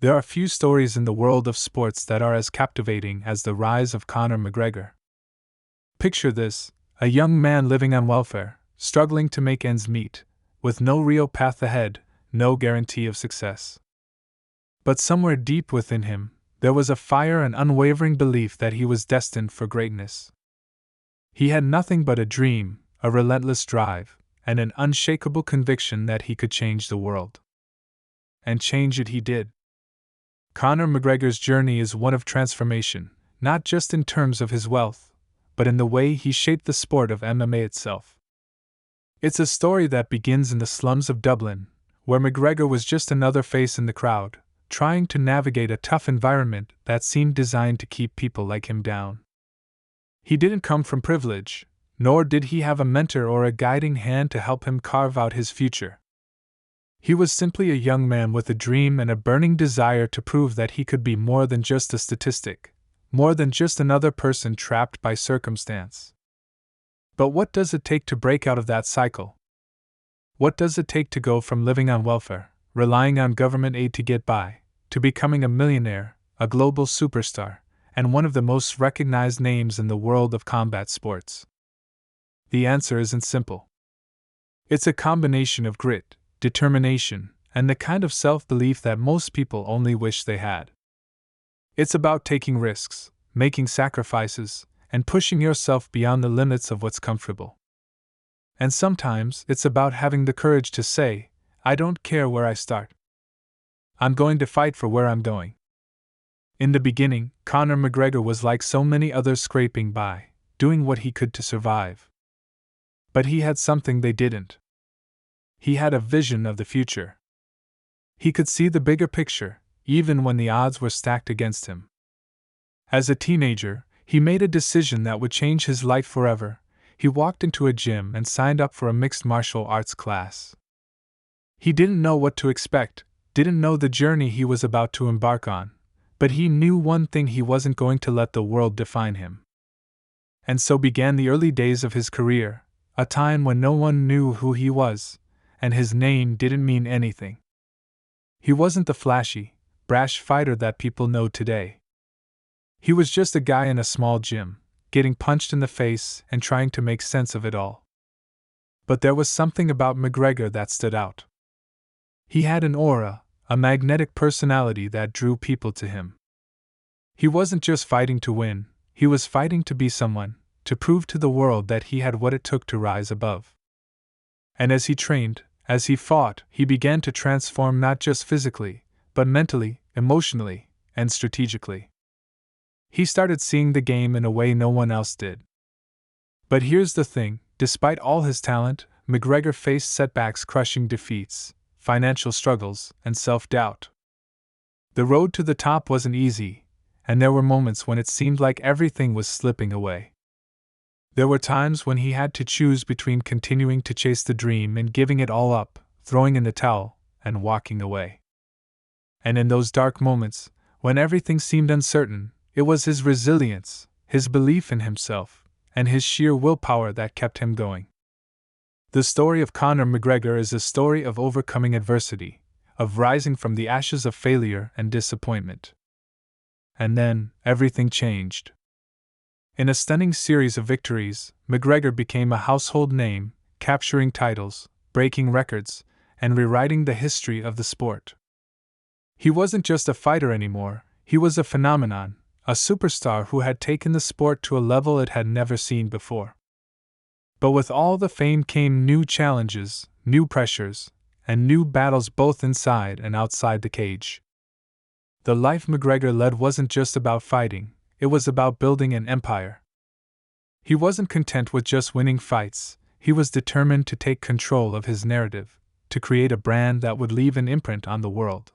There are few stories in the world of sports that are as captivating as the rise of Conor McGregor. Picture this: a young man living on welfare, struggling to make ends meet, with no real path ahead, no guarantee of success. But somewhere deep within him, there was a fire and unwavering belief that he was destined for greatness. He had nothing but a dream, a relentless drive, and an unshakable conviction that he could change the world. And change it he did. Conor McGregor's journey is one of transformation, not just in terms of his wealth, but in the way he shaped the sport of MMA itself. It's a story that begins in the slums of Dublin, where McGregor was just another face in the crowd, trying to navigate a tough environment that seemed designed to keep people like him down. He didn't come from privilege, nor did he have a mentor or a guiding hand to help him carve out his future. He was simply a young man with a dream and a burning desire to prove that he could be more than just a statistic, more than just another person trapped by circumstance. But what does it take to break out of that cycle? What does it take to go from living on welfare, relying on government aid to get by, to becoming a millionaire, a global superstar, and one of the most recognized names in the world of combat sports? The answer isn't simple. It's a combination of grit, determination, and the kind of self-belief that most people only wish they had. It's about taking risks, making sacrifices, and pushing yourself beyond the limits of what's comfortable. And sometimes it's about having the courage to say, I don't care where I start. I'm going to fight for where I'm going. In the beginning, Conor McGregor was like so many others, scraping by, doing what he could to survive. But he had something they didn't. He had a vision of the future. He could see the bigger picture, even when the odds were stacked against him. As a teenager, he made a decision that would change his life forever. He walked into a gym and signed up for a mixed martial arts class. He didn't know what to expect, didn't know the journey he was about to embark on, but he knew one thing: he wasn't going to let the world define him. And so began the early days of his career, a time when no one knew who he was, and his name didn't mean anything. He wasn't the flashy, brash fighter that people know today. He was just a guy in a small gym, getting punched in the face and trying to make sense of it all. But there was something about McGregor that stood out. He had an aura, a magnetic personality that drew people to him. He wasn't just fighting to win, he was fighting to be someone, to prove to the world that he had what it took to rise above. And as he trained, as he fought, he began to transform not just physically, but mentally, emotionally, and strategically. He started seeing the game in a way no one else did. But here's the thing: despite all his talent, McGregor faced setbacks, crushing defeats, financial struggles, and self-doubt. The road to the top wasn't easy, and there were moments when it seemed like everything was slipping away. There were times when he had to choose between continuing to chase the dream and giving it all up, throwing in the towel, and walking away. And in those dark moments, when everything seemed uncertain, it was his resilience, his belief in himself, and his sheer willpower that kept him going. The story of Conor McGregor is a story of overcoming adversity, of rising from the ashes of failure and disappointment. And then, everything changed. In a stunning series of victories, McGregor became a household name, capturing titles, breaking records, and rewriting the history of the sport. He wasn't just a fighter anymore, he was a phenomenon, a superstar who had taken the sport to a level it had never seen before. But with all the fame came new challenges, new pressures, and new battles both inside and outside the cage. The life McGregor led wasn't just about fighting, it was about building an empire. He wasn't content with just winning fights, he was determined to take control of his narrative, to create a brand that would leave an imprint on the world.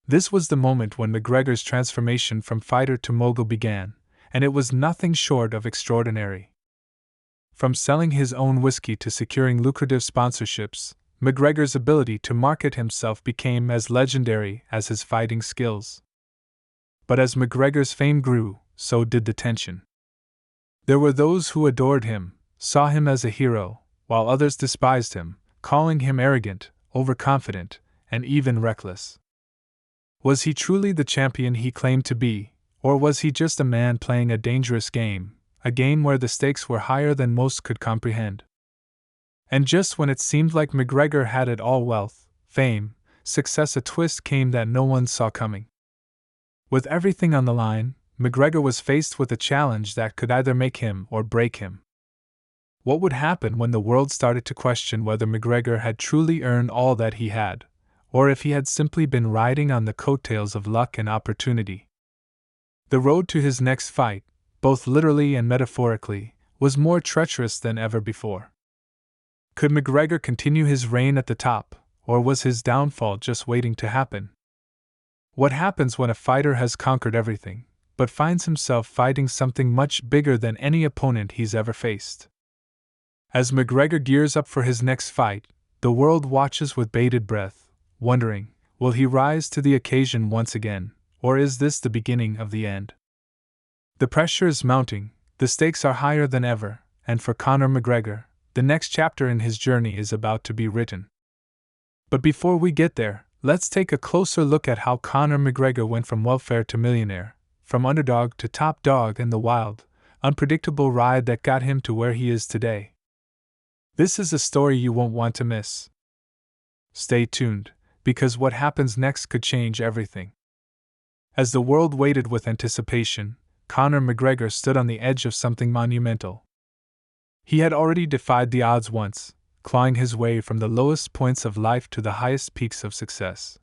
This was the moment when McGregor's transformation from fighter to mogul began, and it was nothing short of extraordinary. From selling his own whiskey to securing lucrative sponsorships, McGregor's ability to market himself became as legendary as his fighting skills. But as McGregor's fame grew, so did the tension. There were those who adored him, saw him as a hero, while others despised him, calling him arrogant, overconfident, and even reckless. Was he truly the champion he claimed to be, or was he just a man playing a dangerous game, a game where the stakes were higher than most could comprehend? And just when it seemed like McGregor had it all, wealth, fame, success, a twist came that no one saw coming. With everything on the line, McGregor was faced with a challenge that could either make him or break him. What would happen when the world started to question whether McGregor had truly earned all that he had, or if he had simply been riding on the coattails of luck and opportunity? The road to his next fight, both literally and metaphorically, was more treacherous than ever before. Could McGregor continue his reign at the top, or was his downfall just waiting to happen? What happens when a fighter has conquered everything, but finds himself fighting something much bigger than any opponent he's ever faced? As McGregor gears up for his next fight, the world watches with bated breath, wondering, will he rise to the occasion once again, or is this the beginning of the end? The pressure is mounting, the stakes are higher than ever, and for Conor McGregor, the next chapter in his journey is about to be written. But before we get there, let's take a closer look at how Conor McGregor went from welfare to millionaire, from underdog to top dog in the wild, unpredictable ride that got him to where he is today. This is a story you won't want to miss. Stay tuned, because what happens next could change everything. As the world waited with anticipation, Conor McGregor stood on the edge of something monumental. He had already defied the odds once, clawing his way from the lowest points of life to the highest peaks of success.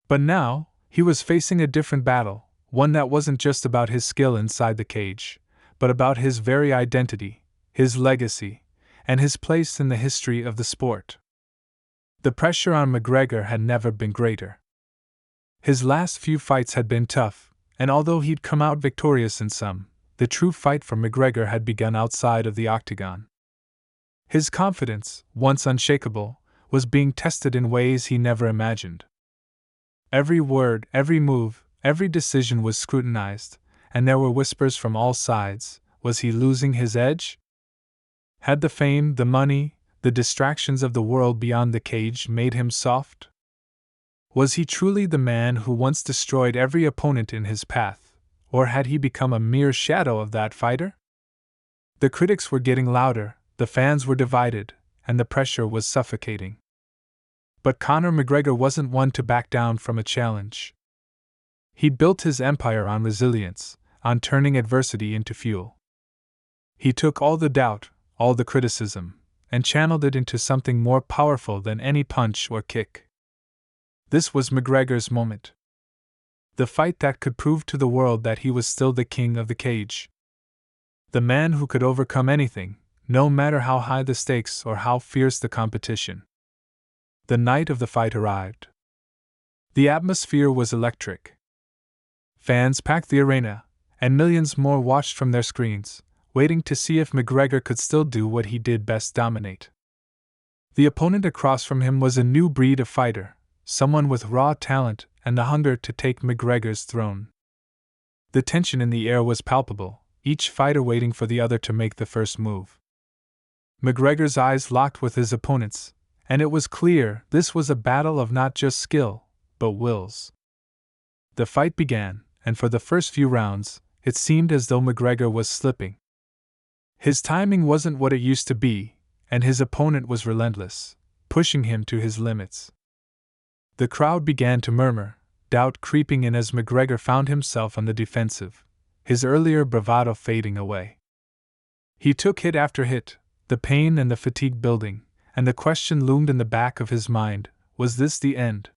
But now, he was facing a different battle, one that wasn't just about his skill inside the cage, but about his very identity, his legacy, and his place in the history of the sport. The pressure on McGregor had never been greater. His last few fights had been tough, and although he'd come out victorious in some, the true fight for McGregor had begun outside of the octagon. His confidence, once unshakable, was being tested in ways he never imagined. Every word, every move, every decision was scrutinized, and there were whispers from all sides. Was he losing his edge? Had the fame, the money, the distractions of the world beyond the cage made him soft? Was he truly the man who once destroyed every opponent in his path? Or had he become a mere shadow of that fighter? The critics were getting louder, the fans were divided, and the pressure was suffocating. But Conor McGregor wasn't one to back down from a challenge. He built his empire on resilience, on turning adversity into fuel. He took all the doubt, all the criticism, and channeled it into something more powerful than any punch or kick. This was McGregor's moment. The fight that could prove to the world that he was still the king of the cage. The man who could overcome anything, no matter how high the stakes or how fierce the competition. The night of the fight arrived. The atmosphere was electric. Fans packed the arena, and millions more watched from their screens, waiting to see if McGregor could still do what he did best: dominate. The opponent across from him was a new breed of fighter, someone with raw talent and the hunger to take McGregor's throne. The tension in the air was palpable, each fighter waiting for the other to make the first move. McGregor's eyes locked with his opponent's, and it was clear this was a battle of not just skill, but wills. The fight began, and for the first few rounds, it seemed as though McGregor was slipping. His timing wasn't what it used to be, and his opponent was relentless, pushing him to his limits. The crowd began to murmur, doubt creeping in as McGregor found himself on the defensive, his earlier bravado fading away. He took hit after hit, the pain and the fatigue building, and the question loomed in the back of his mind: was this the end?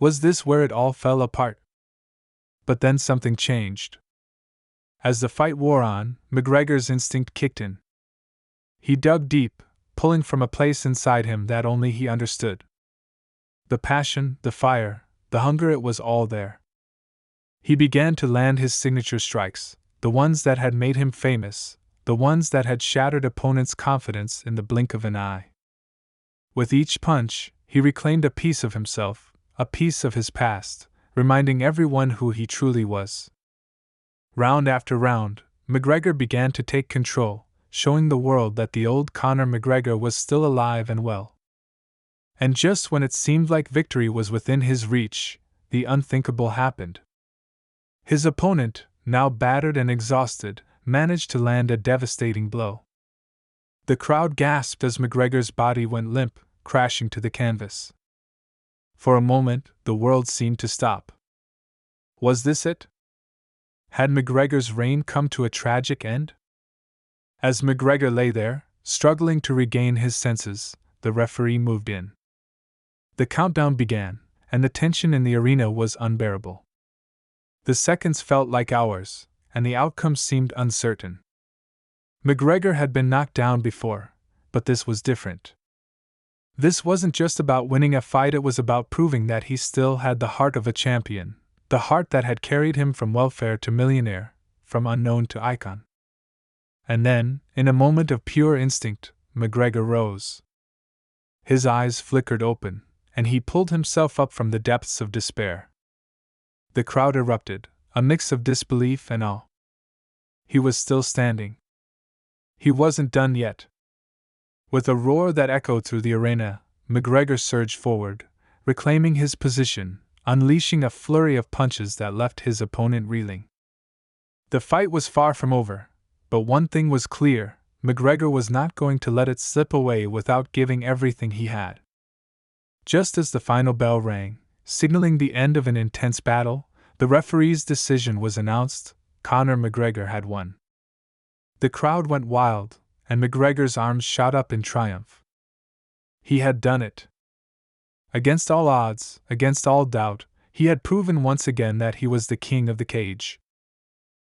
Was this where it all fell apart? But then something changed. As the fight wore on, McGregor's instinct kicked in. He dug deep, pulling from a place inside him that only he understood. The passion, the fire, the hunger, it was all there. He began to land his signature strikes, the ones that had made him famous, the ones that had shattered opponents' confidence in the blink of an eye. With each punch, he reclaimed a piece of himself, a piece of his past, reminding everyone who he truly was. Round after round, McGregor began to take control, showing the world that the old Conor McGregor was still alive and well. And just when it seemed like victory was within his reach, the unthinkable happened. His opponent, now battered and exhausted, managed to land a devastating blow. The crowd gasped as McGregor's body went limp, crashing to the canvas. For a moment, the world seemed to stop. Was this it? Had McGregor's reign come to a tragic end? As McGregor lay there, struggling to regain his senses, the referee moved in. The countdown began, and the tension in the arena was unbearable. The seconds felt like hours, and the outcome seemed uncertain. McGregor had been knocked down before, but this was different. This wasn't just about winning a fight, it was about proving that he still had the heart of a champion, the heart that had carried him from welfare to millionaire, from unknown to icon. And then, in a moment of pure instinct, McGregor rose. His eyes flickered open, and he pulled himself up from the depths of despair. The crowd erupted, a mix of disbelief and awe. He was still standing. He wasn't done yet. With a roar that echoed through the arena, McGregor surged forward, reclaiming his position, unleashing a flurry of punches that left his opponent reeling. The fight was far from over, but one thing was clear: McGregor was not going to let it slip away without giving everything he had. Just as the final bell rang, signaling the end of an intense battle, the referee's decision was announced: Conor McGregor had won. The crowd went wild, and McGregor's arms shot up in triumph. He had done it. Against all odds, against all doubt, he had proven once again that he was the king of the cage.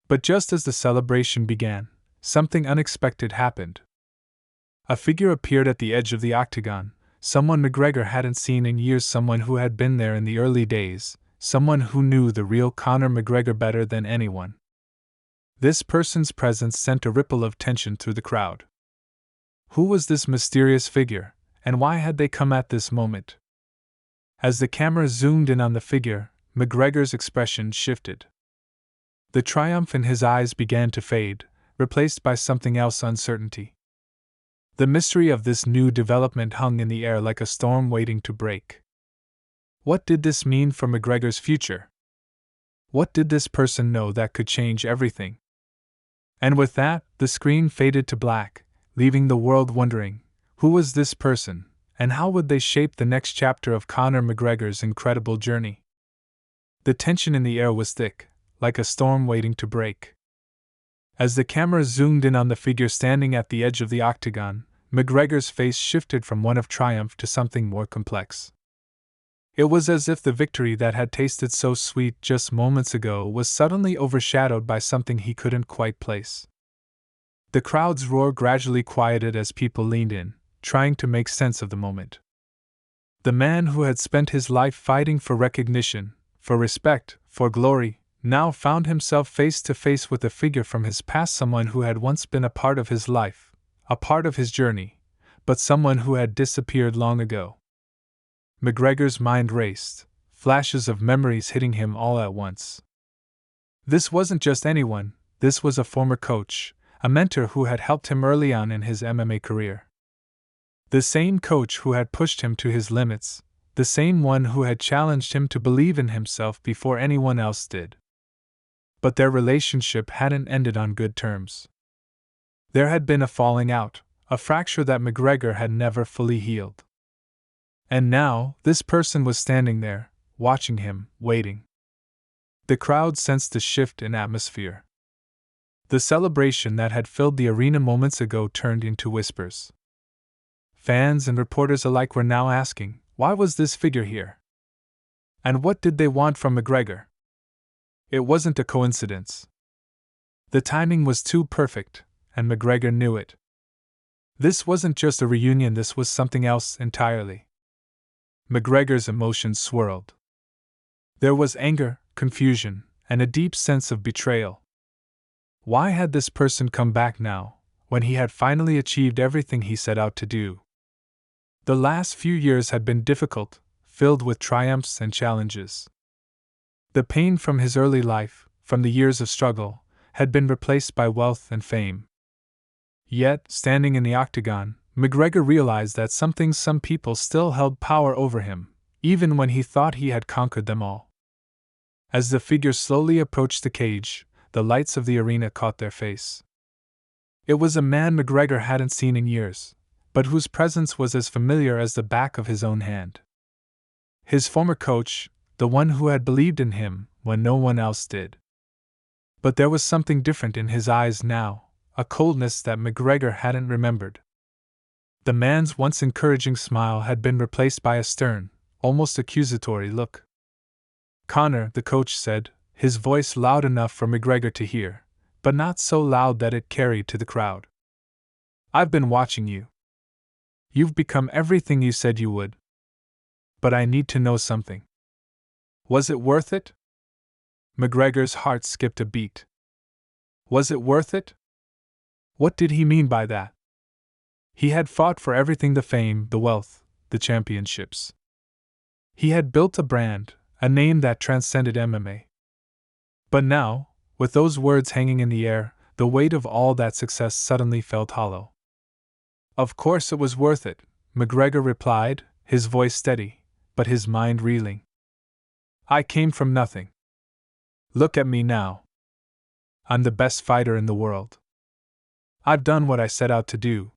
But just as the celebration began, something unexpected happened. A figure appeared at the edge of the octagon, someone McGregor hadn't seen in years, someone who had been there in the early days, someone who knew the real Conor McGregor better than anyone. This person's presence sent a ripple of tension through the crowd. Who was this mysterious figure, and why had they come at this moment? As the camera zoomed in on the figure, McGregor's expression shifted. The triumph in his eyes began to fade, replaced by something else: uncertainty. The mystery of this new development hung in the air like a storm waiting to break. What did this mean for McGregor's future? What did this person know that could change everything? And with that, the screen faded to black, leaving the world wondering, who was this person, and how would they shape the next chapter of Conor McGregor's incredible journey? The tension in the air was thick, like a storm waiting to break. As the camera zoomed in on the figure standing at the edge of the octagon, McGregor's face shifted from one of triumph to something more complex. It was as if the victory that had tasted so sweet just moments ago was suddenly overshadowed by something he couldn't quite place. The crowd's roar gradually quieted as people leaned in, trying to make sense of the moment. The man who had spent his life fighting for recognition, for respect, for glory, now found himself face to face with a figure from his past, someone who had once been a part of his life, a part of his journey, but someone who had disappeared long ago. McGregor's mind raced, flashes of memories hitting him all at once. This wasn't just anyone, this was a former coach, a mentor who had helped him early on in his MMA career. The same coach who had pushed him to his limits, the same one who had challenged him to believe in himself before anyone else did. But their relationship hadn't ended on good terms. There had been a falling out, a fracture that McGregor had never fully healed. And now, this person was standing there, watching him, waiting. The crowd sensed a shift in atmosphere. The celebration that had filled the arena moments ago turned into whispers. Fans and reporters alike were now asking, why was this figure here? And what did they want from McGregor? It wasn't a coincidence. The timing was too perfect, and McGregor knew it. This wasn't just a reunion, this was something else entirely. McGregor's emotions swirled. There was anger, confusion, and a deep sense of betrayal. Why had this person come back now, when he had finally achieved everything he set out to do? The last few years had been difficult, filled with triumphs and challenges. The pain from his early life, from the years of struggle, had been replaced by wealth and fame. Yet, standing in the octagon, McGregor realized that some people still held power over him, even when he thought he had conquered them all. As the figure slowly approached the cage, the lights of the arena caught their face. It was a man McGregor hadn't seen in years, but whose presence was as familiar as the back of his own hand. His former coach, the one who had believed in him when no one else did. But there was something different in his eyes now, a coldness that McGregor hadn't remembered. The man's once encouraging smile had been replaced by a stern, almost accusatory look. "Conor," the coach said, his voice loud enough for McGregor to hear, but not so loud that it carried to the crowd. "I've been watching you. You've become everything you said you would. But I need to know something. Was it worth it?" McGregor's heart skipped a beat. Was it worth it? What did he mean by that? He had fought for everything: the fame, the wealth, the championships. He had built a brand, a name that transcended MMA. But now, with those words hanging in the air, the weight of all that success suddenly felt hollow. "Of course it was worth it," McGregor replied, his voice steady, but his mind reeling. "I came from nothing. Look at me now. I'm the best fighter in the world. I've done what I set out to do.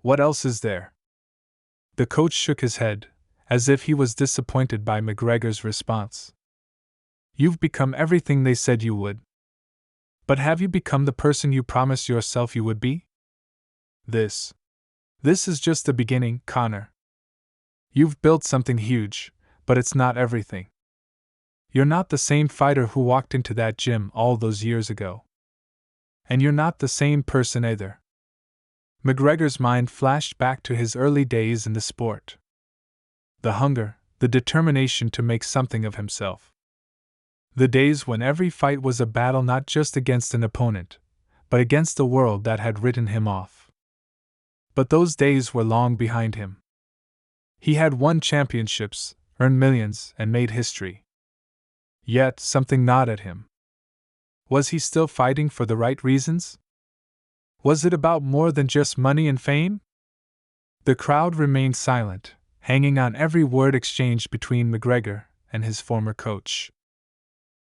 What else is there?" The coach shook his head, as if he was disappointed by McGregor's response. "You've become everything they said you would. But have you become the person you promised yourself you would be? This is just the beginning, Conor. You've built something huge, but it's not everything. You're not the same fighter who walked into that gym all those years ago. And you're not the same person either." McGregor's mind flashed back to his early days in the sport. The hunger, the determination to make something of himself. The days when every fight was a battle not just against an opponent, but against the world that had written him off. But those days were long behind him. He had won championships, earned millions, and made history. Yet something gnawed at him. Was he still fighting for the right reasons? Was it about more than just money and fame? The crowd remained silent, hanging on every word exchanged between McGregor and his former coach.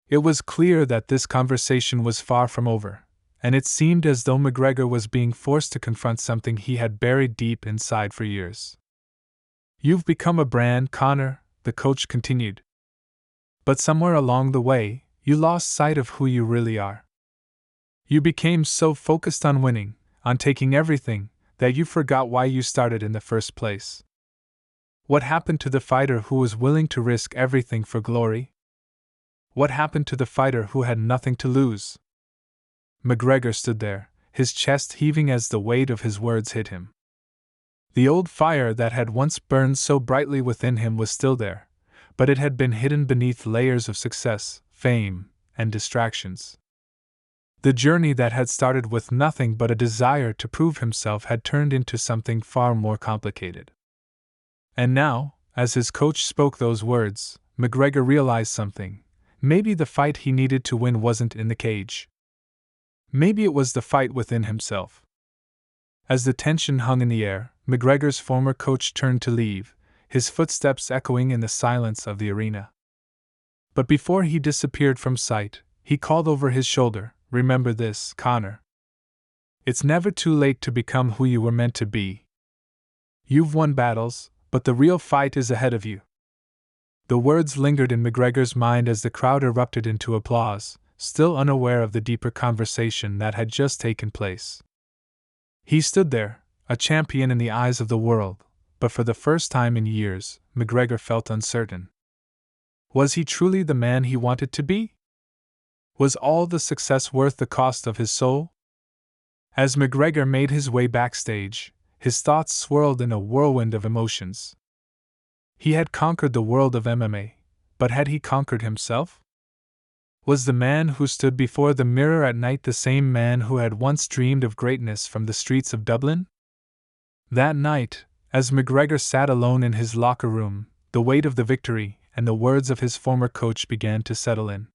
It was clear that this conversation was far from over, and it seemed as though McGregor was being forced to confront something he had buried deep inside for years. "You've become a brand, Conor," the coach continued. "But somewhere along the way, you lost sight of who you really are. You became so focused on winning, on taking everything, that you forgot why you started in the first place. What happened to the fighter who was willing to risk everything for glory? What happened to the fighter who had nothing to lose?" McGregor stood there, his chest heaving as the weight of his words hit him. The old fire that had once burned so brightly within him was still there, but it had been hidden beneath layers of success, fame, and distractions. The journey that had started with nothing but a desire to prove himself had turned into something far more complicated. And now, as his coach spoke those words, McGregor realized something. Maybe the fight he needed to win wasn't in the cage. Maybe it was the fight within himself. As the tension hung in the air, McGregor's former coach turned to leave, his footsteps echoing in the silence of the arena. But before he disappeared from sight, he called over his shoulder, "Remember this, Conor. It's never too late to become who you were meant to be. You've won battles, but the real fight is ahead of you." The words lingered in McGregor's mind as the crowd erupted into applause, still unaware of the deeper conversation that had just taken place. He stood there, a champion in the eyes of the world, but for the first time in years, McGregor felt uncertain. Was he truly the man he wanted to be? Was all the success worth the cost of his soul? As McGregor made his way backstage, his thoughts swirled in a whirlwind of emotions. He had conquered the world of MMA, but had he conquered himself? Was the man who stood before the mirror at night the same man who had once dreamed of greatness from the streets of Dublin? That night, as McGregor sat alone in his locker room, the weight of the victory and the words of his former coach began to settle in.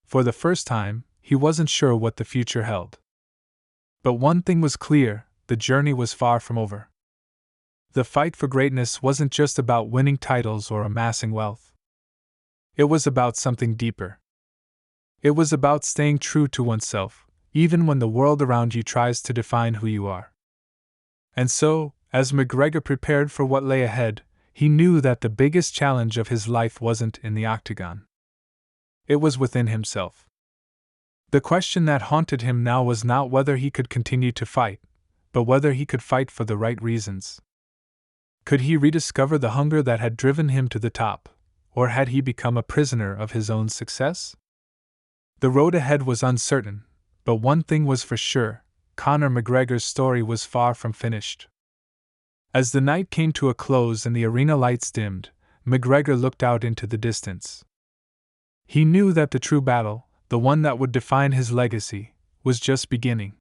For the first time, he wasn't sure what the future held. But one thing was clear: the journey was far from over. The fight for greatness wasn't just about winning titles or amassing wealth. It was about something deeper. It was about staying true to oneself, even when the world around you tries to define who you are. And so, as McGregor prepared for what lay ahead, he knew that the biggest challenge of his life wasn't in the octagon. It was within himself. The question that haunted him now was not whether he could continue to fight, but whether he could fight for the right reasons. Could he rediscover the hunger that had driven him to the top, or had he become a prisoner of his own success? The road ahead was uncertain, but one thing was for sure: Conor McGregor's story was far from finished. As the night came to a close and the arena lights dimmed, McGregor looked out into the distance. He knew that the true battle, the one that would define his legacy, was just beginning.